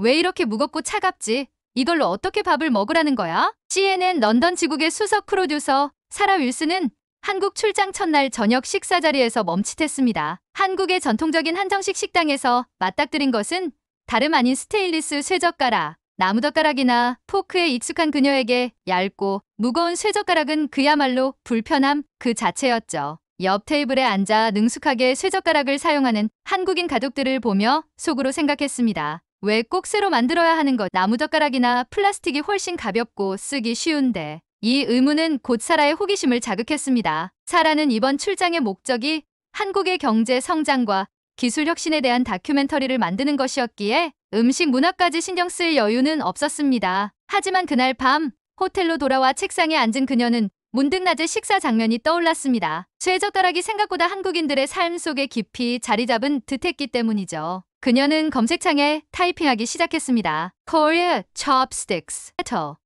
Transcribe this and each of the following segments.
왜 이렇게 무겁고 차갑지? 이걸로 어떻게 밥을 먹으라는 거야? CNN 런던 지국의 수석 프로듀서 사라 윌슨은 한국 출장 첫날 저녁 식사 자리에서 멈칫했습니다. 한국의 전통적인 한정식 식당에서 맞닥뜨린 것은 다름 아닌 스테인리스 쇠젓가락. 나무젓가락이나 포크에 익숙한 그녀에게 얇고 무거운 쇠젓가락은 그야말로 불편함 그 자체였죠. 옆 테이블에 앉아 능숙하게 쇠젓가락을 사용하는 한국인 가족들을 보며 속으로 생각했습니다. 왜 꼭 쇠로 만들어야 하는 것? 나무젓가락이나 플라스틱이 훨씬 가볍고 쓰기 쉬운데. 이 의문은 곧 사라의 호기심을 자극했습니다. 사라는 이번 출장의 목적이 한국의 경제 성장과 기술 혁신에 대한 다큐멘터리를 만드는 것이었기에 음식 문화까지 신경 쓸 여유는 없었습니다. 하지만 그날 밤 호텔로 돌아와 책상에 앉은 그녀는 문득 낮의 식사 장면이 떠올랐습니다. 쇠젓가락이 생각보다 한국인들의 삶 속에 깊이 자리 잡은 듯했기 때문이죠. 그녀는 검색창에 타이핑하기 시작했습니다. Korea chopsticks.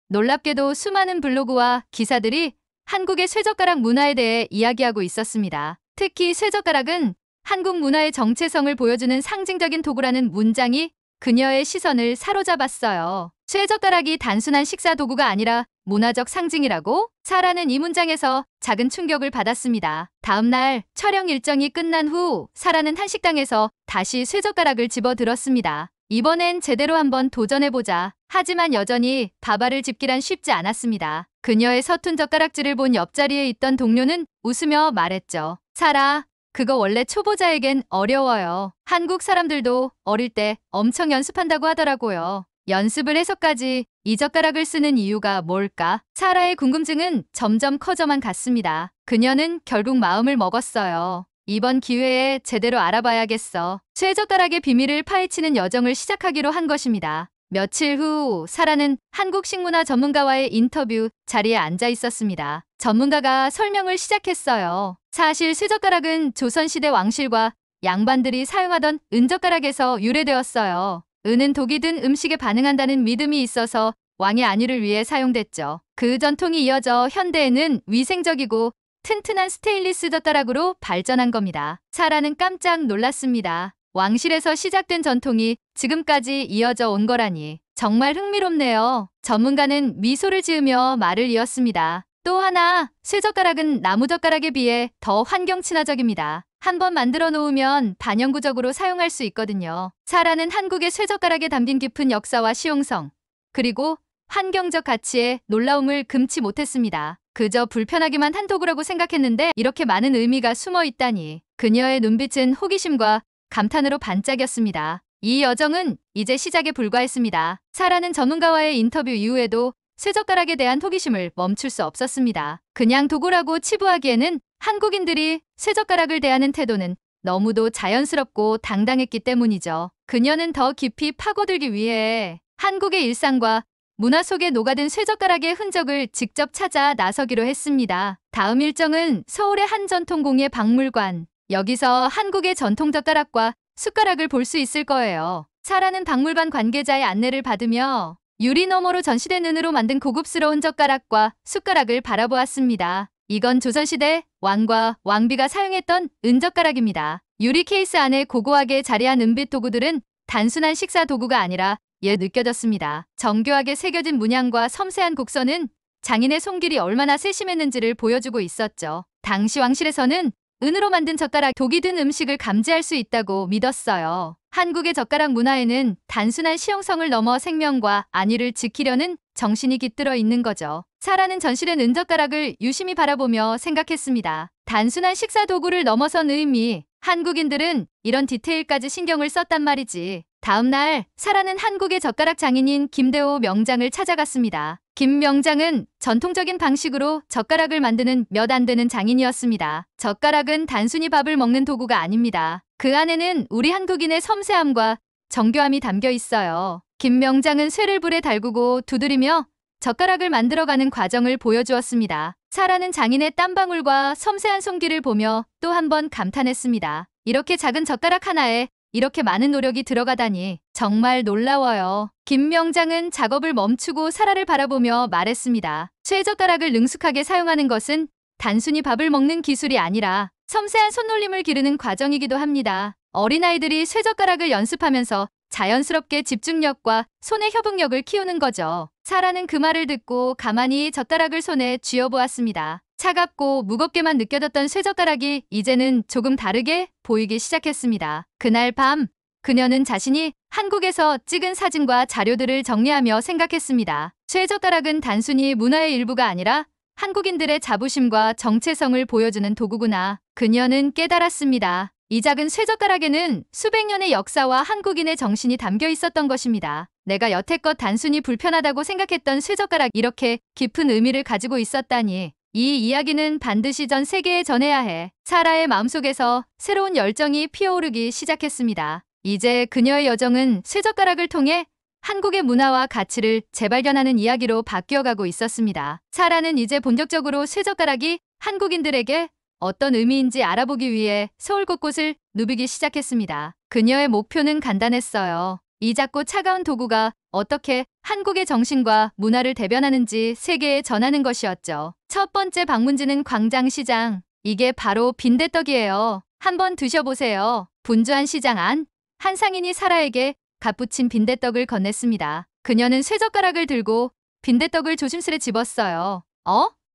놀랍게도 수많은 블로그와 기사들이 한국의 쇠젓가락 문화에 대해 이야기하고 있었습니다. 특히 쇠젓가락은 한국 문화의 정체성을 보여주는 상징적인 도구라는 문장이 그녀의 시선을 사로잡았어요. 쇠젓가락이 단순한 식사 도구가 아니라 문화적 상징이라고? 사라는 이 문장에서 작은 충격을 받았습니다. 다음 날 촬영 일정이 끝난 후 사라는 한식당에서 다시 쇠젓가락을 집어들었습니다. 이번엔 제대로 한번 도전해보자. 하지만 여전히 밥알을 집기란 쉽지 않았습니다. 그녀의 서툰 젓가락질을 본 옆자리에 있던 동료는 웃으며 말했죠. 사라, 그거 원래 초보자에겐 어려워요. 한국 사람들도 어릴 때 엄청 연습한다고 하더라고요. 연습을 해서까지 이 젓가락을 쓰는 이유가 뭘까? 사라의 궁금증은 점점 커져만 갔습니다. 그녀는 결국 마음을 먹었어요. 이번 기회에 제대로 알아봐야겠어. 쇠젓가락의 비밀을 파헤치는 여정을 시작하기로 한 것입니다. 며칠 후 사라는 한국 식문화 전문가와의 인터뷰 자리에 앉아 있었습니다. 전문가가 설명을 시작했어요. 사실 쇠젓가락은 조선시대 왕실과 양반들이 사용하던 은젓가락에서 유래되었어요. 은은 독이 든 음식에 반응한다는 믿음이 있어서 왕의 안위를 위해 사용됐죠. 그 전통이 이어져 현대에는 위생적이고 튼튼한 스테인리스 젓가락으로 발전한 겁니다. 사라는 깜짝 놀랐습니다. 왕실에서 시작된 전통이 지금까지 이어져 온 거라니 정말 흥미롭네요. 전문가는 미소를 지으며 말을 이었습니다. 또 하나, 쇠젓가락은 나무젓가락에 비해 더 환경 친화적입니다. 한번 만들어 놓으면 반영구적으로 사용할 수 있거든요. 사라는 한국의 쇠젓가락에 담긴 깊은 역사와 실용성, 그리고 환경적 가치에 놀라움을 금치 못했습니다. 그저 불편하기만 한 도구라고 생각했는데 이렇게 많은 의미가 숨어 있다니. 그녀의 눈빛은 호기심과 감탄으로 반짝였습니다. 이 여정은 이제 시작에 불과했습니다. 사라는 전문가와의 인터뷰 이후에도 쇠젓가락에 대한 호기심을 멈출 수 없었습니다. 그냥 도구라고 치부하기에는 한국인들이 쇠젓가락을 대하는 태도는 너무도 자연스럽고 당당했기 때문이죠. 그녀는 더 깊이 파고들기 위해 한국의 일상과 문화 속에 녹아든 쇠젓가락의 흔적을 직접 찾아 나서기로 했습니다. 다음 일정은 서울의 한 전통공예 박물관. 여기서 한국의 전통 젓가락과 숟가락을 볼 수 있을 거예요. 사라는 박물관 관계자의 안내를 받으며 유리 너머로 전시된 은으로 만든 고급스러운 젓가락과 숟가락을 바라보았습니다. 이건 조선시대 왕과 왕비가 사용했던 은젓가락입니다. 유리 케이스 안에 고고하게 자리한 은빛 도구들은 단순한 식사 도구가 아니라 느껴졌습니다. 정교하게 새겨진 문양과 섬세한 곡선은 장인의 손길이 얼마나 세심했는지를 보여주고 있었죠. 당시 왕실에서는 은으로 만든 젓가락, 독이 든 음식을 감지할 수 있다고 믿었어요. 한국의 젓가락 문화에는 단순한 실용성을 넘어 생명과 안위를 지키려는 정신이 깃들어 있는 거죠. 사라는 전시된 은젓가락을 유심히 바라보며 생각했습니다. 단순한 식사 도구를 넘어선 의미, 한국인들은 이런 디테일까지 신경을 썼단 말이지. 다음 날 사라는 한국의 젓가락 장인인 김대호 명장을 찾아갔습니다. 김 명장은 전통적인 방식으로 젓가락을 만드는 몇 안 되는 장인이었습니다. 젓가락은 단순히 밥을 먹는 도구가 아닙니다. 그 안에는 우리 한국인의 섬세함과 정교함이 담겨 있어요. 김 명장은 쇠를 불에 달구고 두드리며 젓가락을 만들어가는 과정을 보여주었습니다. 사라는 장인의 땀방울과 섬세한 손길을 보며 또 한 번 감탄했습니다. 이렇게 작은 젓가락 하나에 이렇게 많은 노력이 들어가다니 정말 놀라워요. 김 명장은 작업을 멈추고 사라를 바라보며 말했습니다. 쇠젓가락을 능숙하게 사용하는 것은 단순히 밥을 먹는 기술이 아니라 섬세한 손놀림을 기르는 과정이기도 합니다. 어린아이들이 쇠젓가락을 연습하면서 자연스럽게 집중력과 손의 협응력을 키우는 거죠. 사라는 그 말을 듣고 가만히 젓가락을 손에 쥐어보았습니다. 차갑고 무겁게만 느껴졌던 쇠젓가락이 이제는 조금 다르게 보이기 시작했습니다. 그날 밤 그녀는 자신이 한국에서 찍은 사진과 자료들을 정리하며 생각했습니다. 쇠젓가락은 단순히 문화의 일부가 아니라 한국인들의 자부심과 정체성을 보여주는 도구구나. 그녀는 깨달았습니다. 이 작은 쇠젓가락에는 수백 년의 역사와 한국인의 정신이 담겨 있었던 것입니다. 내가 여태껏 단순히 불편하다고 생각했던 쇠젓가락 이렇게 깊은 의미를 가지고 있었다니. 이 이야기는 반드시 전 세계에 전해야 해. 사라의 마음속에서 새로운 열정이 피어오르기 시작했습니다. 이제 그녀의 여정은 쇠젓가락을 통해 한국의 문화와 가치를 재발견하는 이야기로 바뀌어가고 있었습니다. 사라는 이제 본격적으로 쇠젓가락이 한국인들에게 어떤 의미인지 알아보기 위해 서울 곳곳을 누비기 시작했습니다. 그녀의 목표는 간단했어요. 이 작고 차가운 도구가 어떻게 한국의 정신과 문화를 대변하는지 세계에 전하는 것이었죠. 첫 번째 방문지는 광장시장. 이게 바로 빈대떡이에요. 한번 드셔보세요. 분주한 시장 안, 한 상인이 사라에게 갓붙인 빈대떡을 건넸습니다. 그녀는 쇠젓가락을 들고 빈대떡을 조심스레 집었어요.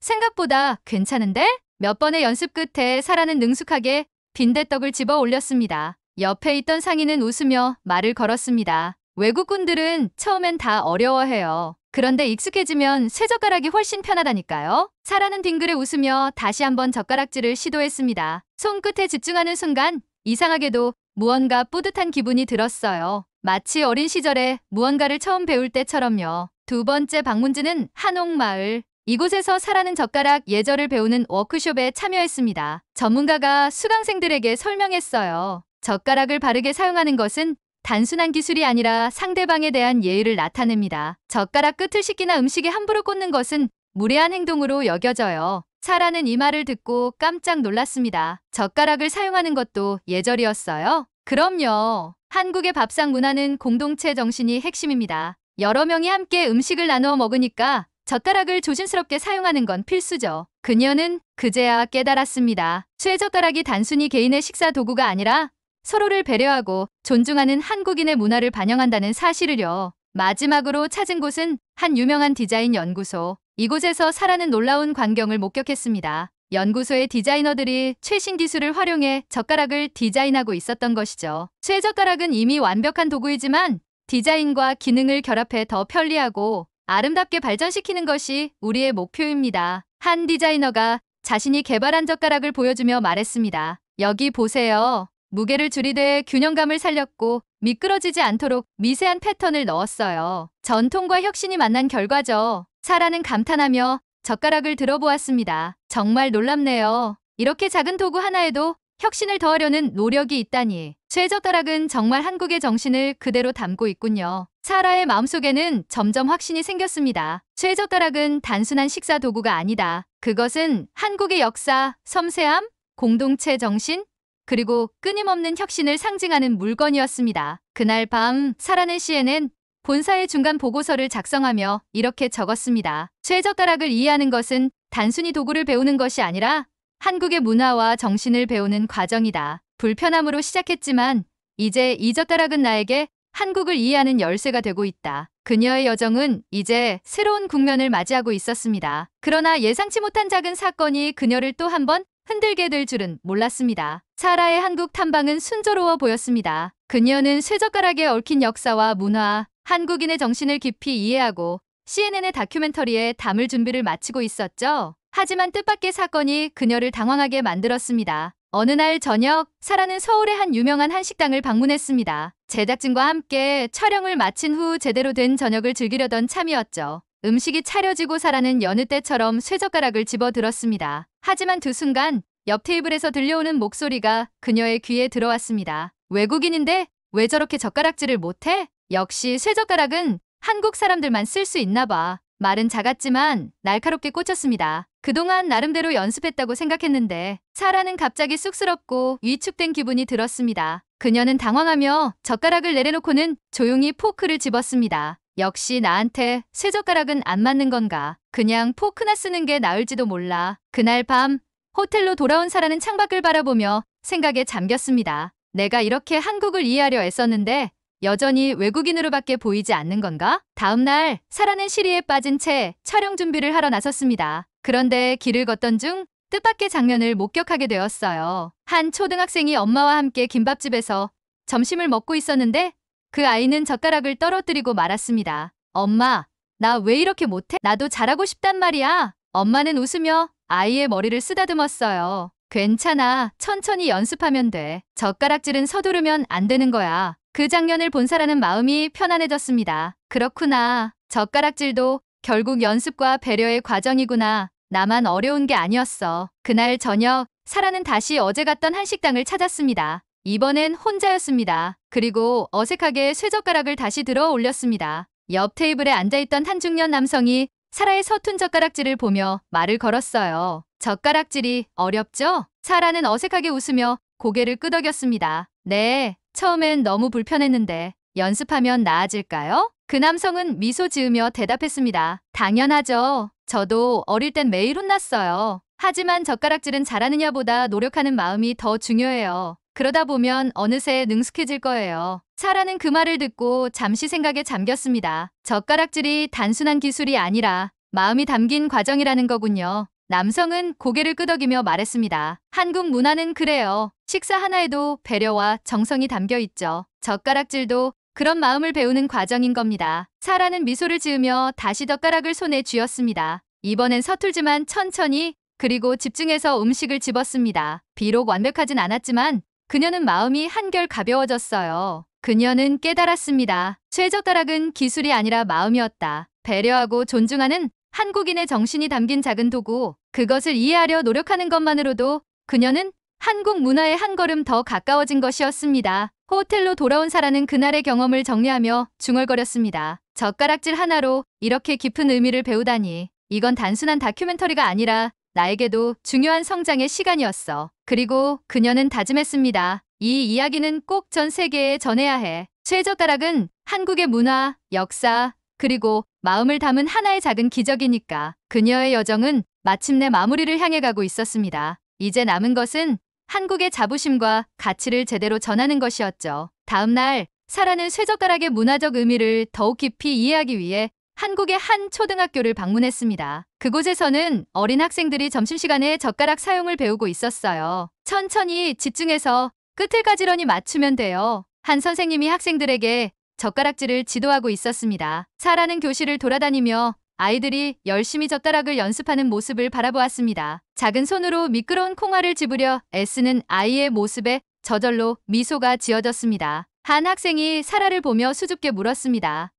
생각보다 괜찮은데? 몇 번의 연습 끝에 사라는 능숙하게 빈대떡을 집어 올렸습니다. 옆에 있던 상인은 웃으며 말을 걸었습니다. 외국분들은 처음엔 다 어려워해요. 그런데 익숙해지면 쇠젓가락이 훨씬 편하다니까요. 사라는 빙그레 웃으며 다시 한번 젓가락질을 시도했습니다. 손끝에 집중하는 순간 이상하게도 무언가 뿌듯한 기분이 들었어요. 마치 어린 시절에 무언가를 처음 배울 때처럼요. 두 번째 방문지는 한옥마을. 이곳에서 사라는 젓가락 예절을 배우는 워크숍에 참여했습니다. 전문가가 수강생들에게 설명했어요. 젓가락을 바르게 사용하는 것은 단순한 기술이 아니라 상대방에 대한 예의를 나타냅니다. 젓가락 끝을 씻기나 음식에 함부로 꽂는 것은 무례한 행동으로 여겨져요. 사라는 이 말을 듣고 깜짝 놀랐습니다. 젓가락을 사용하는 것도 예절이었어요? 그럼요. 한국의 밥상 문화는 공동체 정신이 핵심입니다. 여러 명이 함께 음식을 나누어 먹으니까 젓가락을 조심스럽게 사용하는 건 필수죠. 그녀는 그제야 깨달았습니다. 쇠젓가락이 단순히 개인의 식사 도구가 아니라 서로를 배려하고 존중하는 한국인의 문화를 반영한다는 사실을요. 마지막으로 찾은 곳은 한 유명한 디자인 연구소. 이곳에서 사라는 놀라운 광경을 목격했습니다. 연구소의 디자이너들이 최신 기술을 활용해 젓가락을 디자인하고 있었던 것이죠. 쇠젓가락은 이미 완벽한 도구이지만 디자인과 기능을 결합해 더 편리하고 아름답게 발전시키는 것이 우리의 목표입니다. 한 디자이너가 자신이 개발한 젓가락을 보여주며 말했습니다. 여기 보세요. 무게를 줄이되 균형감을 살렸고 미끄러지지 않도록 미세한 패턴을 넣었어요. 전통과 혁신이 만난 결과죠. 사라는 감탄하며 젓가락을 들어보았습니다. 정말 놀랍네요. 이렇게 작은 도구 하나에도 혁신을 더하려는 노력이 있다니. 쇠젓가락은 정말 한국의 정신을 그대로 담고 있군요. 사라의 마음속에는 점점 확신이 생겼습니다. 쇠젓가락은 단순한 식사 도구가 아니다. 그것은 한국의 역사, 섬세함, 공동체 정신, 그리고 끊임없는 혁신을 상징하는 물건이었습니다. 그날 밤 사라는 시에는 본사의 중간 보고서를 작성하며 이렇게 적었습니다. 쇠젓가락을 이해하는 것은 단순히 도구를 배우는 것이 아니라 한국의 문화와 정신을 배우는 과정이다. 불편함으로 시작했지만 이제 이 젓가락은 나에게 한국을 이해하는 열쇠가 되고 있다. 그녀의 여정은 이제 새로운 국면을 맞이하고 있었습니다. 그러나 예상치 못한 작은 사건이 그녀를 또 한 번 흔들게 될 줄은 몰랐습니다. 사라의 한국 탐방은 순조로워 보였습니다. 그녀는 쇠젓가락에 얽힌 역사와 문화, 한국인의 정신을 깊이 이해하고 CNN의 다큐멘터리에 담을 준비를 마치고 있었죠. 하지만 뜻밖의 사건이 그녀를 당황하게 만들었습니다. 어느 날 저녁, 사라는 서울의 한 유명한 한식당을 방문했습니다. 제작진과 함께 촬영을 마친 후 제대로 된 저녁을 즐기려던 참이었죠. 음식이 차려지고 사라는 여느 때처럼 쇠젓가락을 집어들었습니다. 하지만 그 순간 옆 테이블에서 들려오는 목소리가 그녀의 귀에 들어왔습니다. 외국인인데 왜 저렇게 젓가락질을 못해? 역시 쇠젓가락은 한국 사람들만 쓸 수 있나 봐. 말은 작았지만 날카롭게 꽂혔습니다. 그동안 나름대로 연습했다고 생각했는데 사라는 갑자기 쑥스럽고 위축된 기분이 들었습니다. 그녀는 당황하며 젓가락을 내려놓고는 조용히 포크를 집었습니다. 역시 나한테 쇠젓가락은 안 맞는 건가? 그냥 포크나 쓰는 게 나을지도 몰라. 그날 밤 호텔로 돌아온 사라는 창밖을 바라보며 생각에 잠겼습니다. 내가 이렇게 한국을 이해하려 애썼는데 여전히 외국인으로밖에 보이지 않는 건가? 다음 날 사라는 시리에 빠진 채 촬영 준비를 하러 나섰습니다. 그런데 길을 걷던 중 뜻밖의 장면을 목격하게 되었어요. 한 초등학생이 엄마와 함께 김밥집에서 점심을 먹고 있었는데 그 아이는 젓가락을 떨어뜨리고 말았습니다. 엄마, 나 왜 이렇게 못해? 나도 잘하고 싶단 말이야. 엄마는 웃으며 아이의 머리를 쓰다듬었어요. 괜찮아. 천천히 연습하면 돼. 젓가락질은 서두르면 안 되는 거야. 그 장면을 본 사라는 마음이 편안해졌습니다. 그렇구나. 젓가락질도 결국 연습과 배려의 과정이구나. 나만 어려운 게 아니었어. 그날 저녁, 사라는 다시 어제 갔던 한식당을 찾았습니다. 이번엔 혼자였습니다. 그리고 어색하게 쇠젓가락을 다시 들어 올렸습니다. 옆 테이블에 앉아있던 한 중년 남성이 사라의 서툰 젓가락질을 보며 말을 걸었어요. 젓가락질이 어렵죠? 사라는 어색하게 웃으며 고개를 끄덕였습니다. 네, 처음엔 너무 불편했는데 연습하면 나아질까요? 그 남성은 미소 지으며 대답했습니다. 당연하죠. 저도 어릴 땐 매일 혼났어요. 하지만 젓가락질은 잘하느냐보다 노력하는 마음이 더 중요해요. 그러다 보면 어느새 능숙해질 거예요. 사라는 그 말을 듣고 잠시 생각에 잠겼습니다. 젓가락질이 단순한 기술이 아니라 마음이 담긴 과정이라는 거군요. 남성은 고개를 끄덕이며 말했습니다. 한국 문화는 그래요. 식사 하나에도 배려와 정성이 담겨 있죠. 젓가락질도 그런 마음을 배우는 과정인 겁니다. 사라는 미소를 지으며 다시 젓가락을 손에 쥐었습니다. 이번엔 서툴지만 천천히 그리고 집중해서 음식을 집었습니다. 비록 완벽하진 않았지만 그녀는 마음이 한결 가벼워졌어요. 그녀는 깨달았습니다. 쇠젓가락은 기술이 아니라 마음이었다. 배려하고 존중하는 한국인의 정신이 담긴 작은 도구, 그것을 이해하려 노력하는 것만으로도 그녀는 한국 문화에 한 걸음 더 가까워진 것이었습니다. 호텔로 돌아온 사라는 그날의 경험을 정리하며 중얼거렸습니다. 젓가락질 하나로 이렇게 깊은 의미를 배우다니. 이건 단순한 다큐멘터리가 아니라 나에게도 중요한 성장의 시간이었어. 그리고 그녀는 다짐했습니다. 이 이야기는 꼭 전 세계에 전해야 해. 쇠젓가락은 한국의 문화, 역사, 그리고 마음을 담은 하나의 작은 기적이니까. 그녀의 여정은 마침내 마무리를 향해 가고 있었습니다. 이제 남은 것은 한국의 자부심과 가치를 제대로 전하는 것이었죠. 다음 날, 사라는 쇠젓가락의 문화적 의미를 더욱 깊이 이해하기 위해 한국의 한 초등학교를 방문했습니다. 그곳에서는 어린 학생들이 점심시간에 젓가락 사용을 배우고 있었어요. 천천히 집중해서 끝을 가지런히 맞추면 돼요. 한 선생님이 학생들에게 젓가락질을 지도하고 있었습니다. 사라는 교실을 돌아다니며 아이들이 열심히 젓가락을 연습하는 모습을 바라보았습니다. 작은 손으로 미끄러운 콩알을 집으려 애쓰는 아이의 모습에 저절로 미소가 지어졌습니다. 한 학생이 사라를 보며 수줍게 물었습니다.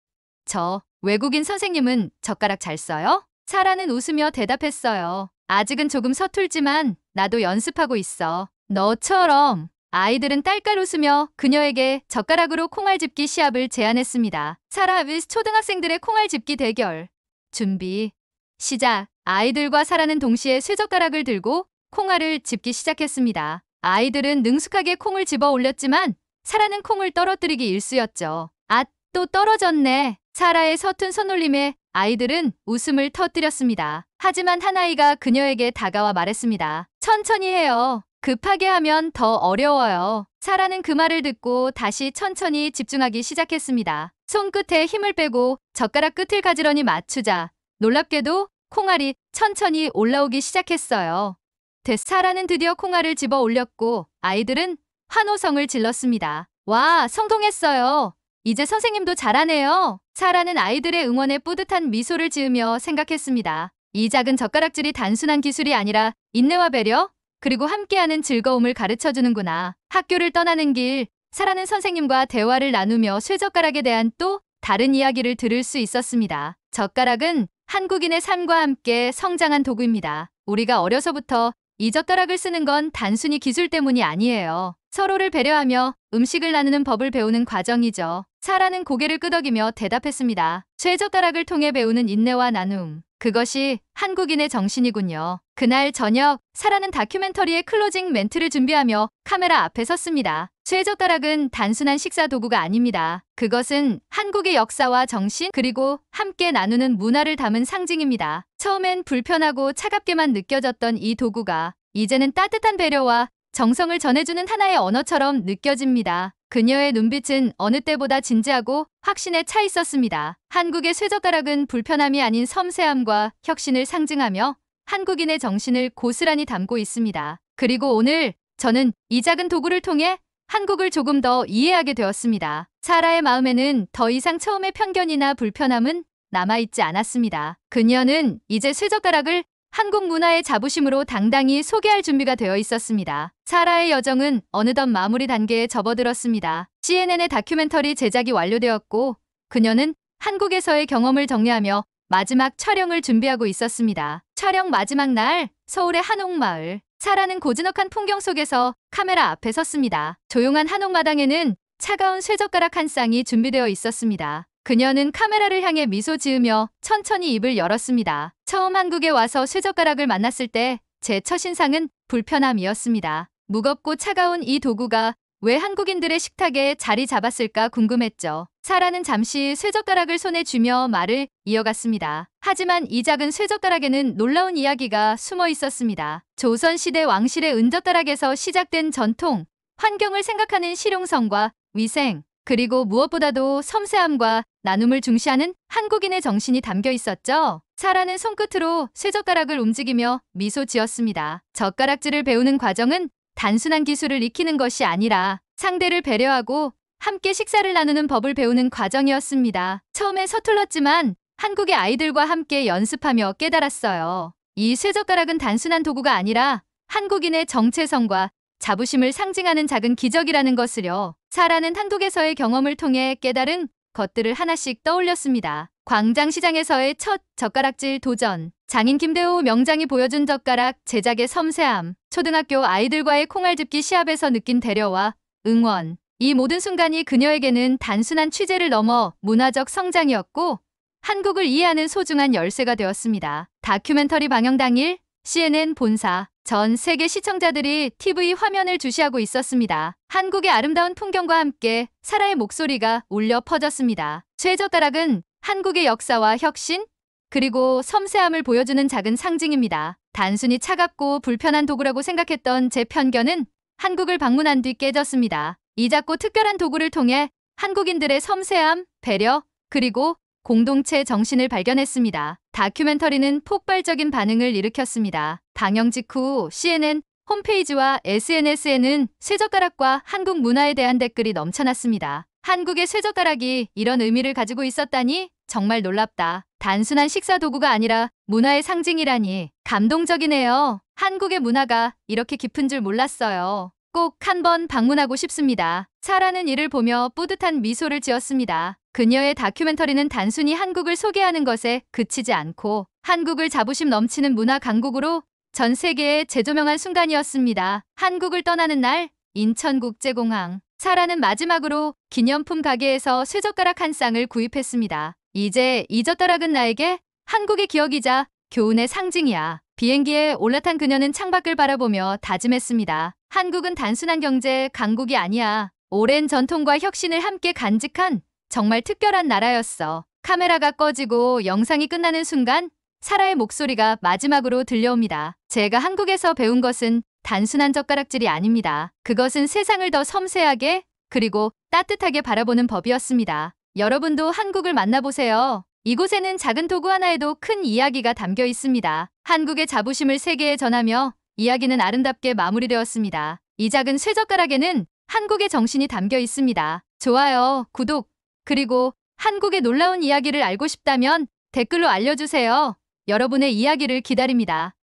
저 외국인 선생님은 젓가락 잘 써요? 사라는 웃으며 대답했어요. 아직은 조금 서툴지만 나도 연습하고 있어. 너처럼. 아이들은 딸깔 웃으며 그녀에게 젓가락으로 콩알집기 시합을 제안했습니다. 사라 위스 초등학생들의 콩알집기 대결. 준비. 시작. 아이들과 사라는 동시에 쇠젓가락을 들고 콩알을 집기 시작했습니다. 아이들은 능숙하게 콩을 집어 올렸지만 사라는 콩을 떨어뜨리기 일쑤였죠. 아, 또 떨어졌네. 사라의 서툰 손놀림에 아이들은 웃음을 터뜨렸습니다. 하지만 한 아이가 그녀에게 다가와 말했습니다. 천천히 해요. 급하게 하면 더 어려워요. 사라는 그 말을 듣고 다시 천천히 집중하기 시작했습니다. 손끝에 힘을 빼고 젓가락 끝을 가지런히 맞추자 놀랍게도 콩알이 천천히 올라오기 시작했어요. 사라는 드디어 콩알을 집어 올렸고 아이들은 환호성을 질렀습니다. 와, 성공했어요. 이제 선생님도 잘하네요. 사라는 아이들의 응원에 뿌듯한 미소를 지으며 생각했습니다. 이 작은 젓가락질이 단순한 기술이 아니라 인내와 배려, 그리고 함께하는 즐거움을 가르쳐주는구나. 학교를 떠나는 길, 사라는 선생님과 대화를 나누며 쇠젓가락에 대한 또 다른 이야기를 들을 수 있었습니다. 젓가락은 한국인의 삶과 함께 성장한 도구입니다. 우리가 어려서부터 이 젓가락을 쓰는 건 단순히 기술 때문이 아니에요. 서로를 배려하며 음식을 나누는 법을 배우는 과정이죠. 사라는 고개를 끄덕이며 대답했습니다. 쇠젓가락을 통해 배우는 인내와 나눔. 그것이 한국인의 정신이군요. 그날 저녁, 사라는 다큐멘터리의 클로징 멘트를 준비하며 카메라 앞에 섰습니다. 쇠젓가락은 단순한 식사 도구가 아닙니다. 그것은 한국의 역사와 정신, 그리고 함께 나누는 문화를 담은 상징입니다. 처음엔 불편하고 차갑게만 느껴졌던 이 도구가 이제는 따뜻한 배려와 정성을 전해주는 하나의 언어처럼 느껴집니다. 그녀의 눈빛은 어느 때보다 진지하고 확신에 차 있었습니다. 한국의 쇠젓가락은 불편함이 아닌 섬세함과 혁신을 상징하며 한국인의 정신을 고스란히 담고 있습니다. 그리고 오늘 저는 이 작은 도구를 통해 한국을 조금 더 이해하게 되었습니다. 사라의 마음에는 더 이상 처음의 편견이나 불편함은 남아있지 않았습니다. 그녀는 이제 쇠젓가락을 한국 문화의 자부심으로 당당히 소개할 준비가 되어 있었습니다. 사라의 여정은 어느덧 마무리 단계에 접어들었습니다. CNN의 다큐멘터리 제작이 완료되었고 그녀는 한국에서의 경험을 정리하며 마지막 촬영을 준비하고 있었습니다. 촬영 마지막 날 서울의 한옥마을. 사라는 고즈넉한 풍경 속에서 카메라 앞에 섰습니다. 조용한 한옥마당에는 차가운 쇠젓가락 한 쌍이 준비되어 있었습니다. 그녀는 카메라를 향해 미소 지으며 천천히 입을 열었습니다. 처음 한국에 와서 쇠젓가락을 만났을 때 제 첫인상은 불편함이었습니다. 무겁고 차가운 이 도구가 왜 한국인들의 식탁에 자리 잡았을까 궁금했죠. 사라는 잠시 쇠젓가락을 손에 쥐며 말을 이어갔습니다. 하지만 이 작은 쇠젓가락에는 놀라운 이야기가 숨어 있었습니다. 조선시대 왕실의 은젓가락에서 시작된 전통, 환경을 생각하는 실용성과 위생, 그리고 무엇보다도 섬세함과 나눔을 중시하는 한국인의 정신이 담겨 있었죠. 사라는 손끝으로 쇠젓가락을 움직이며 미소 지었습니다. 젓가락질을 배우는 과정은 단순한 기술을 익히는 것이 아니라 상대를 배려하고 함께 식사를 나누는 법을 배우는 과정이었습니다. 처음엔 서툴렀지만 한국의 아이들과 함께 연습하며 깨달았어요. 이 쇠젓가락은 단순한 도구가 아니라 한국인의 정체성과 자부심을 상징하는 작은 기적이라는 것을요. 사라는 한국에서의 경험을 통해 깨달은 것들을 하나씩 떠올렸습니다. 광장시장에서의 첫 젓가락질 도전, 장인 김대호 명장이 보여준 젓가락 제작의 섬세함, 초등학교 아이들과의 콩알집기 시합에서 느낀 배려와 응원. 이 모든 순간이 그녀에게는 단순한 취재를 넘어 문화적 성장이었고 한국을 이해하는 소중한 열쇠가 되었습니다. 다큐멘터리 방영 당일 CNN 본사, 전 세계 시청자들이 TV 화면을 주시하고 있었습니다. 한국의 아름다운 풍경과 함께 사라의 목소리가 울려 퍼졌습니다. 쇠젓가락은 한국의 역사와 혁신, 그리고 섬세함을 보여주는 작은 상징입니다. 단순히 차갑고 불편한 도구라고 생각했던 제 편견은 한국을 방문한 뒤 깨졌습니다. 이 작고 특별한 도구를 통해 한국인들의 섬세함, 배려, 그리고 공동체 정신을 발견했습니다. 다큐멘터리는 폭발적인 반응을 일으켰습니다. 방영 직후 CNN 홈페이지와 SNS에는 쇠젓가락과 한국 문화에 대한 댓글이 넘쳐났습니다. 한국의 쇠젓가락이 이런 의미를 가지고 있었다니 정말 놀랍다. 단순한 식사 도구가 아니라 문화의 상징이라니 감동적이네요. 한국의 문화가 이렇게 깊은 줄 몰랐어요. 꼭 한번 방문하고 싶습니다. 사라는 이를 보며 뿌듯한 미소를 지었습니다. 그녀의 다큐멘터리는 단순히 한국을 소개하는 것에 그치지 않고 한국을 자부심 넘치는 문화 강국으로 전 세계에 재조명한 순간이었습니다. 한국을 떠나는 날 인천국제공항. 사라는 마지막으로 기념품 가게에서 쇠젓가락 한 쌍을 구입했습니다. 이제 이 젓가락은 나에게 한국의 기억이자 교훈의 상징이야. 비행기에 올라탄 그녀는 창밖을 바라보며 다짐했습니다. 한국은 단순한 경제 강국이 아니야. 오랜 전통과 혁신을 함께 간직한 정말 특별한 나라였어. 카메라가 꺼지고 영상이 끝나는 순간 사라의 목소리가 마지막으로 들려옵니다. 제가 한국에서 배운 것은 단순한 젓가락질이 아닙니다. 그것은 세상을 더 섬세하게 그리고 따뜻하게 바라보는 법이었습니다. 여러분도 한국을 만나보세요. 이곳에는 작은 도구 하나에도 큰 이야기가 담겨 있습니다. 한국의 자부심을 세계에 전하며 이야기는 아름답게 마무리되었습니다. 이 작은 쇠젓가락에는 한국의 정신이 담겨 있습니다. 좋아요, 구독, 그리고 한국의 놀라운 이야기를 알고 싶다면 댓글로 알려주세요. 여러분의 이야기를 기다립니다.